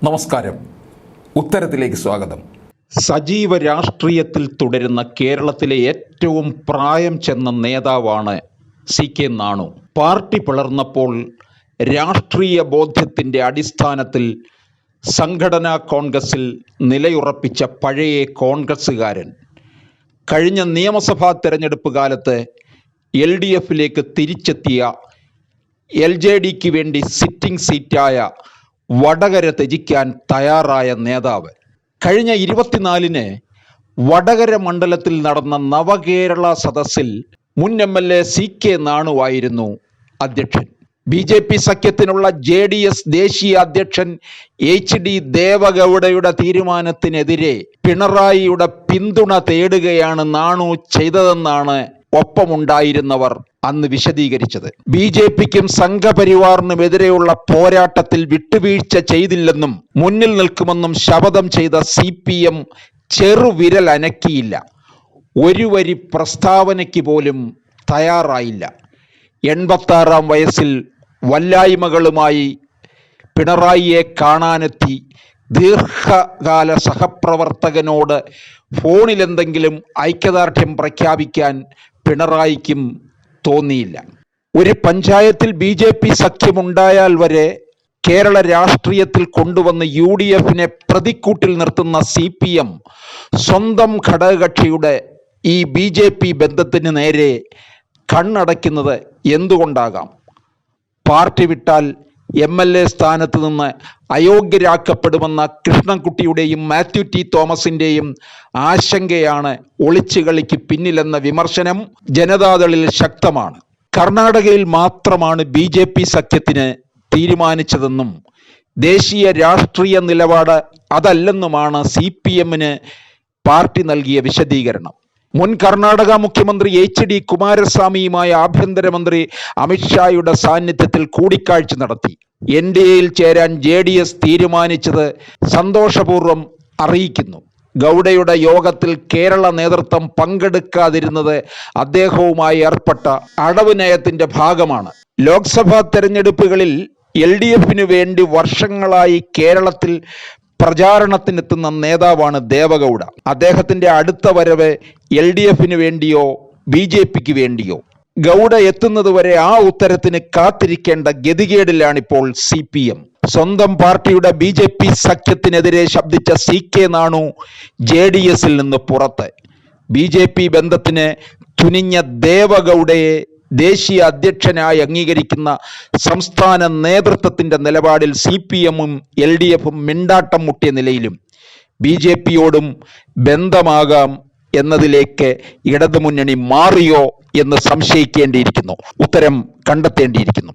നമസ്കാരം. ഉത്തരത്തിലേക്ക് സ്വാഗതം. സജീവ രാഷ്ട്രീയത്തിൽ തുടരുന്ന കേരളത്തിലെ ഏറ്റവും പ്രായം ചെന്ന നേതാവാണ് CK നാണു. പാർട്ടി പിളർന്നപ്പോൾ രാഷ്ട്രീയ ബോധ്യത്തിൻ്റെ അടിസ്ഥാനത്തിൽ സംഘടനാ കോൺഗ്രസിൽ നിലയുറപ്പിച്ച പഴയ കോൺഗ്രസ്സുകാരൻ. കഴിഞ്ഞ നിയമസഭാ തെരഞ്ഞെടുപ്പ് കാലത്ത് LDFിലേക്ക് തിരിച്ചെത്തിയ LJDക്ക് വേണ്ടി സിറ്റിംഗ് സീറ്റായ വടകര ത്യജിക്കാൻ തയ്യാറായ നേതാവ്. കഴിഞ്ഞ 24-ന് വടകര മണ്ഡലത്തിൽ നടന്ന നവകേരള സദസ്സിൽ മുൻ MLA CK നാണുവായിരുന്നു അധ്യക്ഷൻ. BJP സഖ്യത്തിനുള്ള JDS ദേശീയ അധ്യക്ഷൻ HD ദേവഗൗഡയുടെ തീരുമാനത്തിനെതിരെ പിണറായിയുടെ പിന്തുണ തേടുകയാണ് നാണു ചെയ്തതെന്നാണ് ഒപ്പമുണ്ടായിരുന്നവർ അന്ന് വിശദീകരിച്ചത്. BJPക്കും സംഘപരിവാറിനുമെതിരെയുള്ള പോരാട്ടത്തിൽ വിട്ടുവീഴ്ച ചെയ്തില്ലെന്നും മുന്നിൽ നിൽക്കുമെന്നും ശപഥം ചെയ്ത CPM ചെറുവിരൽ അനക്കിയില്ല. ഒരു വരി പ്രസ്താവനയ്ക്ക് പോലും തയ്യാറായില്ല. 86-ാം വയസ്സിൽ വല്ലായ്മകളുമായി പിണറായിയെ കാണാനെത്തി ദീർഘകാല സഹപ്രവർത്തകനോട് ഫോണിലെന്തെങ്കിലും ഐക്യദാർഢ്യം പ്രഖ്യാപിക്കാൻ പിണറായിക്കും തോന്നിയില്ല. ഒരു പഞ്ചായത്തിൽ BJP സഖ്യമുണ്ടായാൽ വരെ കേരള രാഷ്ട്രീയത്തിൽ കൊണ്ടുവന്ന് UDFിനെ പ്രതിക്കൂട്ടിൽ നിർത്തുന്ന CPM സ്വന്തം ഘടകകക്ഷിയുടെ ഈ BJP ബന്ധത്തിന് നേരെ കണ്ണടയ്ക്കുന്നത് എന്തുകൊണ്ടാകാം? പാർട്ടി വിട്ടാൽ MLA സ്ഥാനത്ത് നിന്ന് അയോഗ്യരാക്കപ്പെടുമെന്ന കൃഷ്ണൻകുട്ടിയുടെയും മാത്യു T തോമസിൻ്റെയും ആശങ്കയാണ് ഒളിച്ചുകളിക്ക് പിന്നിലെന്ന വിമർശനം ജനതാദളിൽ ശക്തമാണ്. കർണാടകയിൽ മാത്രമാണ് BJP സഖ്യത്തിന് തീരുമാനിച്ചതെന്നും ദേശീയ രാഷ്ട്രീയ നിലപാട് അതല്ലെന്നുമാണ് CPMന് പാർട്ടി നൽകിയ വിശദീകരണം. മുൻ കർണാടക മുഖ്യമന്ത്രി HD കുമാരസ്വാമിയുമായി ആഭ്യന്തരമന്ത്രി അമിത്ഷായുടെ സാന്നിധ്യത്തിൽ കൂടിക്കാഴ്ച നടത്തി. NDAയിൽ ചേരാൻ JDS തീരുമാനിച്ചത് സന്തോഷപൂർവ്വം അറിയിക്കുന്നു. ഗൗഡയുടെ യോഗത്തിൽ കേരള നേതൃത്വം പങ്കെടുക്കാതിരുന്നത് അദ്ദേഹവുമായി ഏർപ്പെട്ട അടവ് നയത്തിന്റെ ഭാഗമാണ്. ലോക്സഭാ തെരഞ്ഞെടുപ്പുകളിൽ LDFിനു വേണ്ടി വർഷങ്ങളായി കേരളത്തിൽ പ്രചാരണത്തിനെത്തുന്ന നേതാവാണ് ദേവഗൗഡ. അദ്ദേഹത്തിന്റെ അടുത്ത വരവ് LDFിന് വേണ്ടിയോ BJPക്ക് വേണ്ടിയോ? ഗൗഡ എത്തുന്നതുവരെ ആ ഉത്തരത്തിന് കാത്തിരിക്കേണ്ട ഗതികേടിലാണിപ്പോൾ CPM. സ്വന്തം പാർട്ടിയുടെ BJP സഖ്യത്തിനെതിരെ ശബ്ദിച്ച CK നാണു JDSൽ നിന്ന് പുറത്ത്. BJP ബന്ധത്തിന് തുനിഞ്ഞ ദേവഗൗഡയെ ദേശീയ അധ്യക്ഷനായി അംഗീകരിക്കുന്ന സംസ്ഥാന നേതൃത്വത്തിന്റെ നിലപാടിൽ CPMും LDFും മിണ്ടാട്ടം മുട്ടിയ നിലയിലും BJPയോടും ബന്ധമാകാം എന്നതിലേക്ക് ഇടതുമുന്നണി മാറിയോ എന്ന് സംശയിക്കേണ്ടിയിരിക്കുന്നു. ഉത്തരം കണ്ടെത്തേണ്ടിയിരിക്കുന്നു.